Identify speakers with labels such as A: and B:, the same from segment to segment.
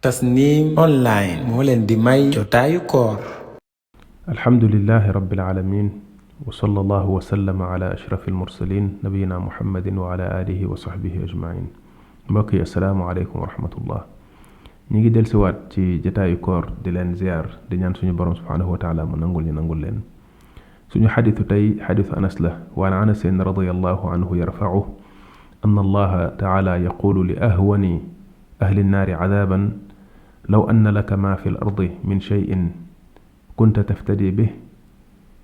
A: Tasnim online moo leen di may jotaayu koor.
B: alhamdulillahi rabbil alamin wa sallallahu wa sallama ala ashrafil mursalin nabiyina muhammadin wa ala alihi wa sahbihi ajmain. mbokk yi assalaamu aleykum wa rahmatullah. ñi ngi dellusiwaat ci jotaayu koor di leen ziar di ñaan suñu borom subhanahu wa taala mu nangul ñu nangul leen. suñu xadisu tey xadisu anas la wa an anas radiyallahu anhu yarfa'u anna allaha taala yaqulu li ahwani ahli nnaari cadaban law anna laka ma fi al-ardi min shay'in كنت تفتدي به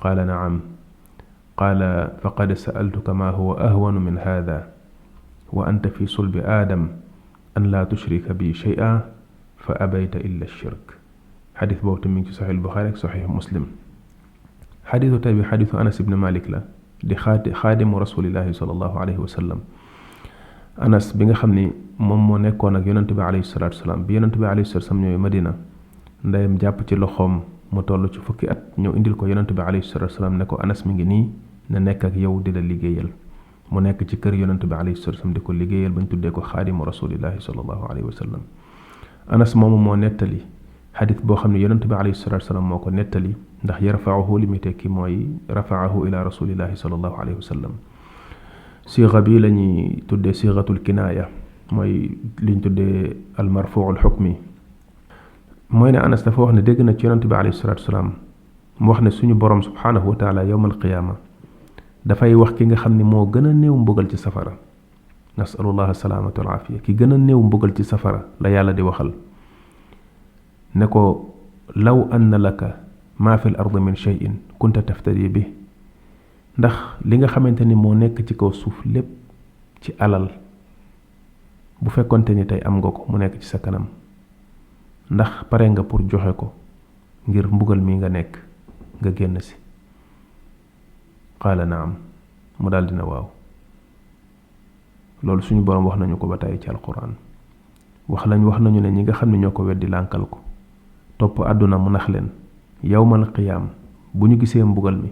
B: قال نعم قال فقد سألتك ما هو أهون من هذا وأنت في صلب آدم أن لا تشرك بي شيئا فأبيت إلا الشرك. حديث بوت من صحيح البخاري صحيح مسلم. حديث تابي حديث أنس بن مالك لا دي خادم رسول الله صلى الله عليه وسلم. أنس بن خمني مم نكون يونتبي عليه الصلاة والسلام بيونتبي عليه الصلاة والسلام ñoy Madina ndayam japp ci loxom mu tollu ci fukki at ñëw indil ko yonent bi alayhi salatu wasalam ne ko Anas mi ngi nii na nekk ak yow di la liggéeyal mu nekk ci kër yonent bi alayhi salatu wasalam di ko liggéeyal bañ tuddee ko xaadimu rasulillahi sallallahu alayhi wa sallam. Anas moomu moo nettali xadis boo xam ne yonent bi alayhi salatu wasalam moo ko nettali ndax yarfaahu li muy tekki mooy rafaahu ila rasulillahi sallallahu alayhi wa sallam. siixa bi la ñuy tuddee siixatul kinaaya mooy liñ tuddee al marfuul xukmi. mooy ne Anas dafa wax ne dégg na ci yonent bi alayhi salatu wasalaam mu wax ne suñu borom subhanahu wa taala yawmal qiyaama dafay wax ki nga xam ne moo gën a néew mbugal ci safara nasalullah salaamata wal aafiya ki gën a néew mbugal ci safara la yàlla di waxal ne ko law anna laka maa fi l ardi min shay'in kunta taftadi bi ndax li nga xamante ni moo nekk ci kaw suuf lépp ci alal bu fekkonte ni tey am nga ko mu nekk ci sa kanam ndax pare nga pour joxe ko ngir mbugal mi nga nekk nga génn si. qaala naam mu daal dina waaw. loolu suñu borom wax nañu ko ba tey ci alquran wax nañu ne ñi nga xam ne ñoo ko weddi lànkal ko topp àdduna mu nax leen yawmal qiyaam bu ñu gisee mbugal mi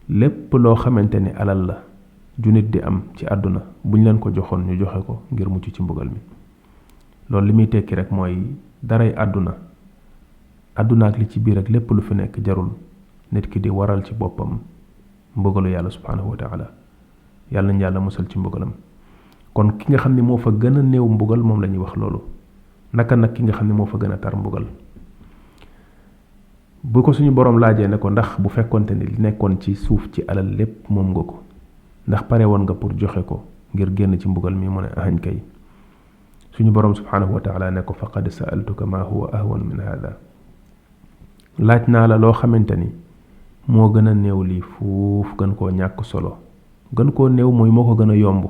B: lépp loo xamante ni alal la ju nit di am ci àdduna buñ leen ko joxoon ñu joxe ko ngir mucc ci mbugal mi. loolu li muy tekki rek mooy daray àdduna ak li ci biir ak lépp lu fi nekk jarul nit ki di waral ci boppam mbugalu yàlla subhanahu wa taala yàlla nañ yàlla musal ci mbugalam. kon ki nga xam ne moo fa gën a néew mbugal moom la ñuy wax loolu naka nag ki nga xam ne moo fa gën a tar mbugal. bu ko suñu borom laajee ne ko ndax bu fekkonte ni li nekkoon ci suuf ci alal lépp moom nga ko ndax pare woon nga pour joxe ko ngir génn ci mbugal mi mu ne ahañ kay. suñu borom subhanahu wa taala ne ko faqad sa'altuka ma huwa ahwan min hada laaj naa la loo xamante ni moo gën a néew lii fuuf gën koo ñàkk solo gën koo néew mooy moo ko gën a yomb.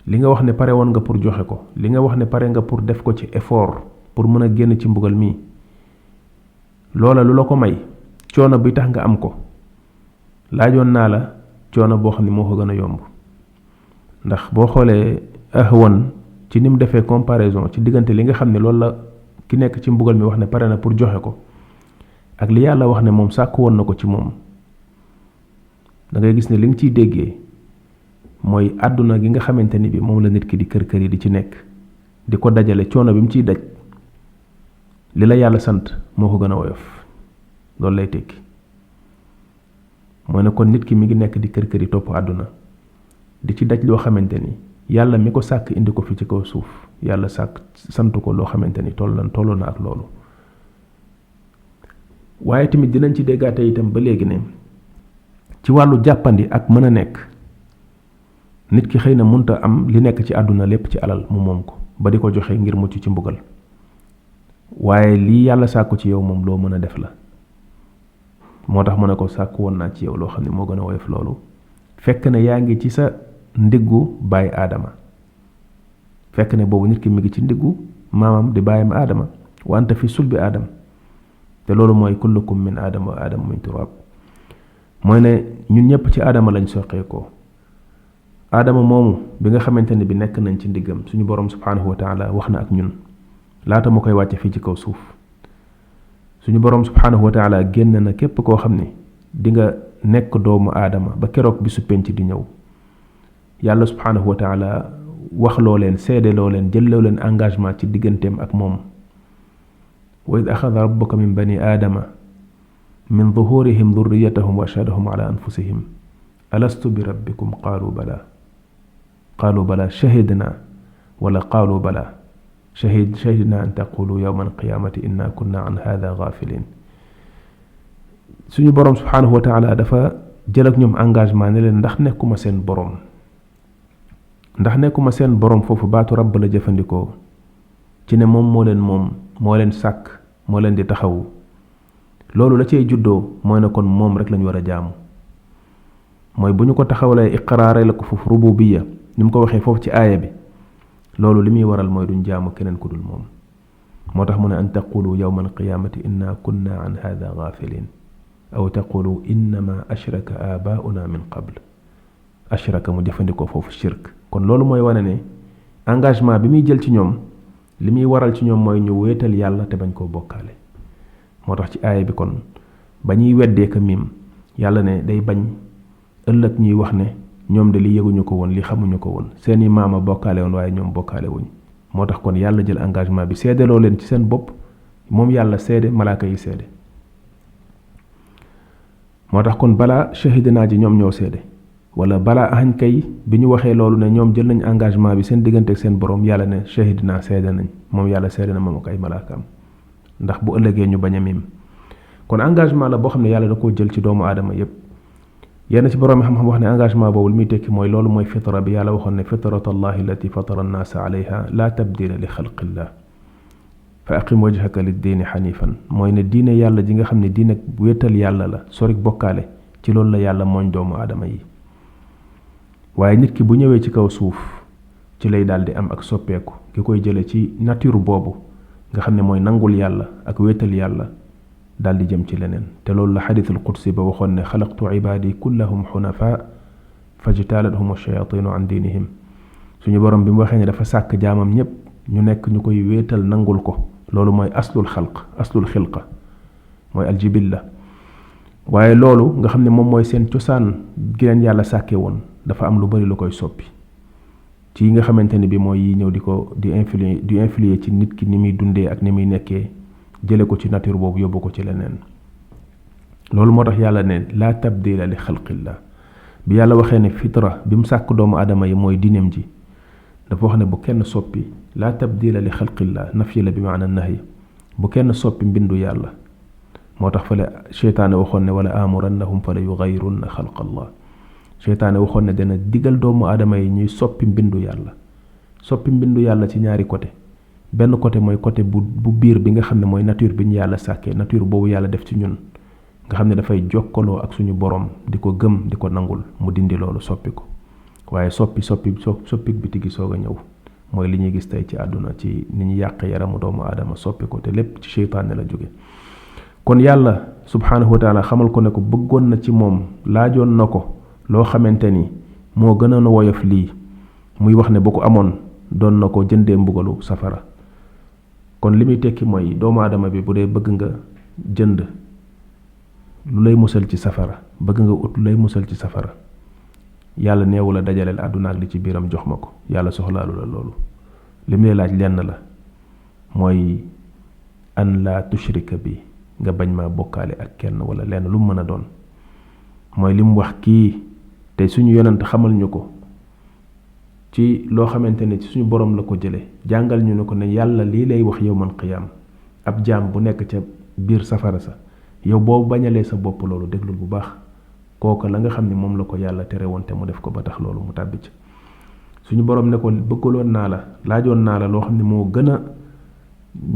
B: li nga wax ne pare woon nga pour joxe ko li nga wax ne pare nga pour def ko ci effort pour mën a génn ci mbugal mi loola lu la ko may coono bi tax nga am ko laajoon naa la coono boo xam ne moo ko gën a yomb. ndax boo xoolee ahwan ci nim defee comparaison ci diggante li nga xam ne loolu la ki nekk ci mbugal mi wax ne pare na pour joxe ko ak li yàlla wax ne moom sàkku woon na ko ci moom da ngay gis ne li nga ciy déggee mooy àdduna gi nga xamante ni bi moom la nit ki di kër yi di ci nekk di ko dajale coono bi mu ciy daj li la yàlla sant moo ko gën a woyof loolu lay tekki. mooy ne kon nit ki mi ngi nekk di kër yi topp àdduna di ci daj loo xamante ni yàlla mi ko sàkk indi ko fi ci kaw suuf yàlla sàkk sant ko loo xamante ni toll na ak loolu. waaye tamit dinañ ci déggaate itam ba léegi ne ci wàllu jàppandi ak mën a nekk nit ki xëy na munta am li nekk ci àdduna lépp ci alal mu moom ko ba di ko joxe ngir mucc ci mbugal waaye lii yàlla sàkku ci yow moom loo mën a def la. moo tax mu ne ko sàkku woon naa ci yow loo xam ne moo gën a woyof loolu fekk ne yaa ngi ci sa ndiggu baay aadama fekk ne boobu nit ki mi ngi ci ndiggu maamam di baayam aadama wa anta fi sulbi aadam te loolu mooy kullukum min aadama wa aadama min turaab. mooy ne ñun ñëpp ci aadama lañ soqeekoo aadama moomu bi nga xamante ne bi nekk nañ ci ndiggam suñu borom subhanahu wa taala wax na ak ñun laata mu koy wàcce fii ci kaw suuf. suñu borom subhanahu wa taala génn na képp koo xam ne di nga nekk doomu aadama ba keroog bisu penc di ñëw. yàlla subhanahu wa taala wax loo leen seede loo leen jëlloo leen engagement ci digganteem ak moom wa id axada rabbuka min bani aadama min zuhurihim dhurriyatahum wa ashhadahum ala anfusihim alastu bi rabbikum qaalu bala shahidna wala qaalu bala shahidna an taqulu yawma alqiyamati inna kunna an hadha ghafilin suñu borom subhanahu wa ta'ala dafa jël ak ñoom engagement ne leen ndax nekkuma seen borom foofu baatu rabb la jëfandikoo ci ne moom moo leen sàkk moo leen di taxawu loolu la cay juddoo mooy ne kon moom rek lañ war a jaamu mooy bu ñu ko taxawalee iqraare la ko foofu rububiyya ni mu ko waxee foofu ci aaya bi loolu li muy waral mooy duñ jaamu keneen ku dul moom moo tax mu ne an taqulu yawma alqiyamati inna kunna an hadha ghafilin aw taqulu innama ashraka abauna min qabl ashraka mu jëfandikoo foofu shirk kon loolu mooy wane ne engagement bi muy jël ci ñoom li muy waral ci ñoom mooy ñu wéetal yàlla te bañ koo bokkaale moo tax ci aaya bi kon ba ñuy weddee ka miim yàlla ne day bañ ëllëg ñuy wax ne ñoom de li yëguñu ko woon li xamuñu ko woon seeni maama bokkaale woon waaye ñoom bokkaale wuñ moo tax kon yàlla jël engagement bi seedeloo leen ci seen bopp moom yàlla seede malaaka yi seede moo tax kon balaa shahidnaa ji ñoom ñoo seede wala balaa ahañ kay bi ñu waxee loolu ne ñoom jël nañ engagement bi seen diggante ak seen borom yàlla ne shahidnaa seede nañ moom yàlla seede na moom ak ay malaakaam ndax bu ëllëgee ñu bañ a miim kon engagement la boo xam ne yàlla da koo jël ci doomu aadama yépp yenn ci borom xam-xam wax ne engagement boobu li muy tekki mooy loolu mooy fitra bi yàlla waxoon ne fitratallahi allati fatara annaasa alayha la tabdila li xalqillah fa aqim wajhaka liddiini xanifan mooy ne diine yàlla ji nga xam ne diine wéetal yàlla la sorik bokkaale ci loolu la yàlla mooñ doomu aadama yi waaye nit ki bu ñëwee ci kaw suuf ci lay daal di am ak soppeeku ki koy jële ci nature boobu nga xam ne mooy nangul yàlla ak wéetal yàlla daal di jëm ci leneen te loolu la xadithul qudsi ba waxoon ne xalaqtu ibaadi kullahum xunafa fajtalathum ash-shayatinu an diinihim suñu borom bi mu waxee ne dafa sàkk jaamam ñépp ñu nekk ñu koy wéetal nangul ko loolu mooy aslul xilqa mooy aljibilla waaye loolu nga xam ne moom mooy seen cosaan gi leen yàlla sàkke woon dafa am lu bari lu koy soppi ci yi nga xamante ne bi mooy yi ñëw di influer ci nit ki ni muy dundee ak ni muy nekkee jële ko ci nature boobu yóbbu ko ci leneen loolu moo tax yàlla ne laa tabdila li xalqillah bi yàlla waxee ne fitra bi mu sàkk doomu aadama yi mooy diineem ji dafa wax ne bu kenn soppi laa tabdila li xalqillah nafyi la bi maana nahyi bu kenn soppi mbindu yàlla moo tax fale cheytaane waxoon ne wala amurannahum fala yugayrunna xalqallah cheytaane waxoon ne dana digal doomu aadama yi ñuy soppi mbindu yàlla ci ñaari côté benn côté mooy côté bu biir bi nga xam ne mooy nature bi ñu yàlla sàkkee nature boobu yàlla def ci ñun nga xam ne dafay jokkaloo ak suñu borom di ko gëm di ko nangul mu dindi loolu soppi ko waaye soppi biti gi soog a ñëw mooy li ñuy gis tey ci àdduna ci ni ñu yàq yaramu doomu aadama soppi ko te lépp ci cheytaane la jóge kon yàlla subhanahu wa taala xamal ko ne ko bëggoon na ci moom laajoon na ko loo xamante ni moo gënoon a woyof lii muy wax ne bu ko amoon doon na ko jëndee mbugalu safara kon li muy tekki mooy doomu aadama bi bu dee bëgg nga jënd lu lay musal ci safara bëgg nga ut lu lay musal ci safara yàlla neewu la dajaleel àdduna ak li ci biiram jox ma ko yàlla soxlaalu la loolu li muy laaj lenn la mooy an laa tushrika bi nga bañ maa bokkaale ak kenn wala lenn lu mu mën a doon mooy li mu wax kii te suñu yonent xamal ñu ko ci loo xamante ne ci suñu borom la ko jële jàngal ñu ne ko ne yàlla lii lay wax yawmal qiyaam ab jaam bu nekk ca biir safara sa yow boo bañalee sa bopp loolu déglul bu baax kooka la nga xam ne moom la ko yàlla tere woon te mu def ko ba tax loolu mu tàbbi ci suñu borom ne ko bëggaloon naa la laajoon naa la loo xam ne moo gën a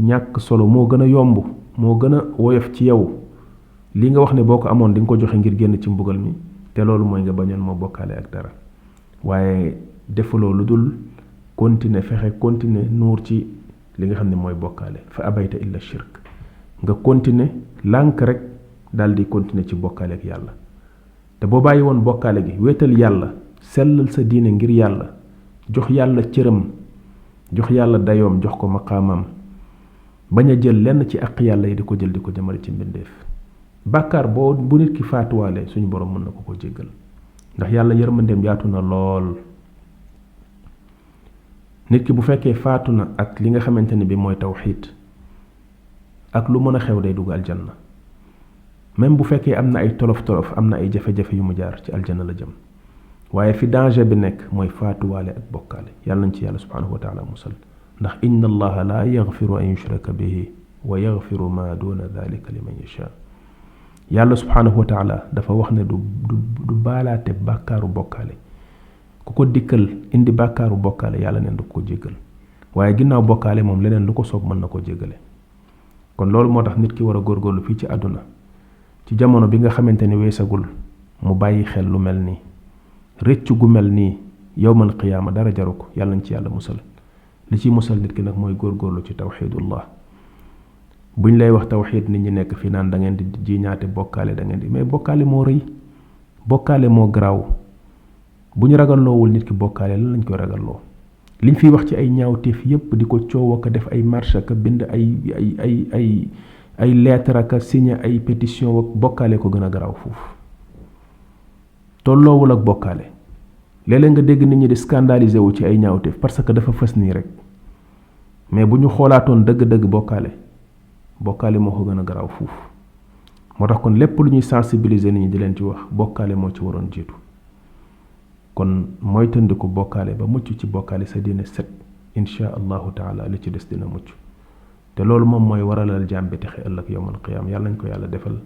B: ñàkk solo moo gën a yomb moo gën a woyof ci yow li nga wax ne boo ko amoon di nga ko joxe ngir génn ci mbugal mi te loolu mooy nga bañoon moo bokkaale ak dara waaye defuloo lu dul fexe continuer nuur ci li nga xam ne mooy bokkaale fa abayta illa shirk nga continuer lànk rek daal di continuer ci bokkaale ak yàlla te boo bàyyi woon bokkaale gi wéetal yàlla sellal sa diine ngir yàlla jox yàlla cëram jox yàlla dayoom jox ko maqaamam bañ a jël lenn ci àq yàlla yi di ko jël di ko jëmale ci mbindeef bàkkaar bu nit ki faatuwaale suñu borom mën na ko jéggal ndax yàlla yërmandeem yaatu na lool nit ki bu fekkee faatu na ak li nga xamante ne bi mooy tawxiid ak lu mën a xew day dugg aljanna même bu fekkee am na ay tolof tolof am na ay jafe-jafe yu mu jaar ci aljanna la jëm waaye fi danger bi nekk mooy faatuwaale ak bokkaale yàlla nañ ci yàlla subhanahu wa taala musal ndax inna allaha la yaghfiru an yushraka bihi wa yaghfiru ma duna dhalika liman yasha yàlla subhanahu wa taala dafa wax ne du baalaate bàkkaaru bokkaale ku ko dikkal indi bàkkaaru bokkaale yàlla neen du ko jéggal waaye ginnaaw bokkaale moom leneen lu ko soob mën na ko jéggale kon loolu moo tax nit ki war a góorgóorlu fii ci àdduna ci jamono bi nga xamante ni weesagul mu bàyyi xel lu mel nii rëccu gu mel nii yowmal qiyaama dara jaru ko yàlla nañ ci yàlla musal li ci musal nit ki nag mooy góorgóorlu ci tawxiidullah buñ lay wax tawxiid nit ñi nekk fi naan da ngeen di jiñaate bokkaale da ngeen di mais bokkaale moo rëy bokkaale moo garaaw bu ñu ragalloowul nit ki bokkaale lan lañ koy ragalloo liñ fiy wax ci ay ñaawteef yépp di ko coow ak def ay marche ak bind ay lettre ak signé ay pétition ak bokkaale ko gën a garaaw foofu tolloowul ak bokkaale léeg-léeg nga dégg nit ñi di scandaliser wu ci ay ñaawteef parce que dafa fës nii rek mais bu ñu xoolaatoon dëgg-dëgg bokkaale moo ko gën a garaaw foofu moo tax kon lépp lu ñuy sensibiliser nit ñi di leen ci wax bokkaale moo ci waroon jiitu kon moytandiku bokkaale ba mucc ci bokkaale sa diine set insha allahu taala li ci des dina mucc te loolu moom mooy waralal jaam bi texe ëllëg yowmal qiyaam yàlla nañ ko yàlla defal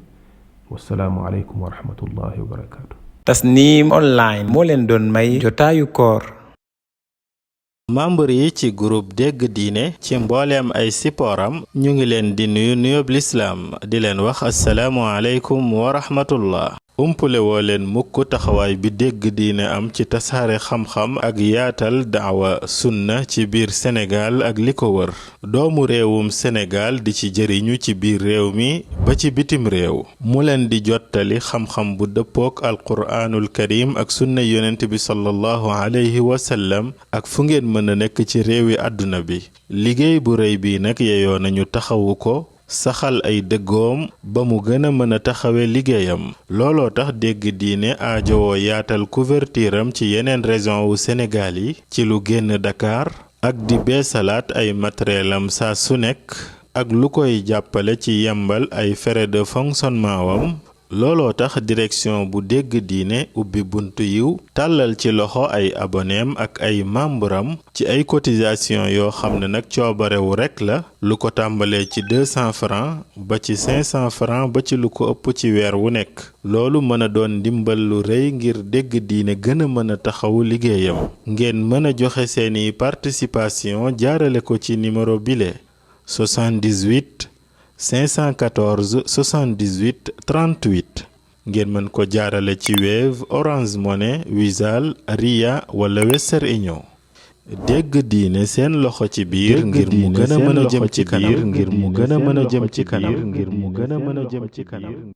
B: wassalaamu aleykum wa rahmatullahi wa barakaatu.
A: Tasnim online moo leen doon may jotaayu koor.
C: membre yi ci groupe dégg diine ci mbooleem ay sipooram ñu ngi leen di nuyu nuyoob lislaam di leen wax assalaamu aleykum wa rahmatullah. umpule woo leen mukk taxawaay bi dégg diine am ci tasaare xam-xam ak yaatal daawa sunna ci biir Sénégal ak li ko wër doomu réewum Sénégal di ci jëriñu ci biir réew mi ba ci bitim réew mu leen di jottali xam-xam bu dëppook alquraanul karim ak sunna yonent bi sallallahu alayhi wa sallam ak fu ngeen mën a nekk ci réewi àdduna bi liggéey bu rëy bi nag yeyoo nañu taxawu ko saxal ay dëggoom ba mu gën a mën a taxawe liggéeyam looloo tax dégg diine aajowoo yaatal couverture am ci yeneen région wu Sénégal yi ci lu génn Dakar ak di beesalaat ay matériel am saa su nekk ak lu koy jàppale ci yembal ay frais de fonctionnement wam looloo tax direction bu dégg diine ubbi buntu yiw tàllal ci loxo ay aboneem ak ay membram ci ay cotisation yoo xam ne nag coobarewu rekk la lu ko tàmbalee ci 200 francs ba ci 500 francs ba ci lu ko ëpp ci weer wu nekk loolu mën a doon ndimbal lu rëy ngir dégg diine gën a mën a taxawu liggéeyam ngeen mën a joxe seeni participation jaarale ko ci numéro bile 78 514 78 38 ngeen mën ko jaarale ci Wave Orange Money Wizall Ria wala Western Union dégg diine seen loxo ci biir ngir mu gën a mën a jëm ci kanam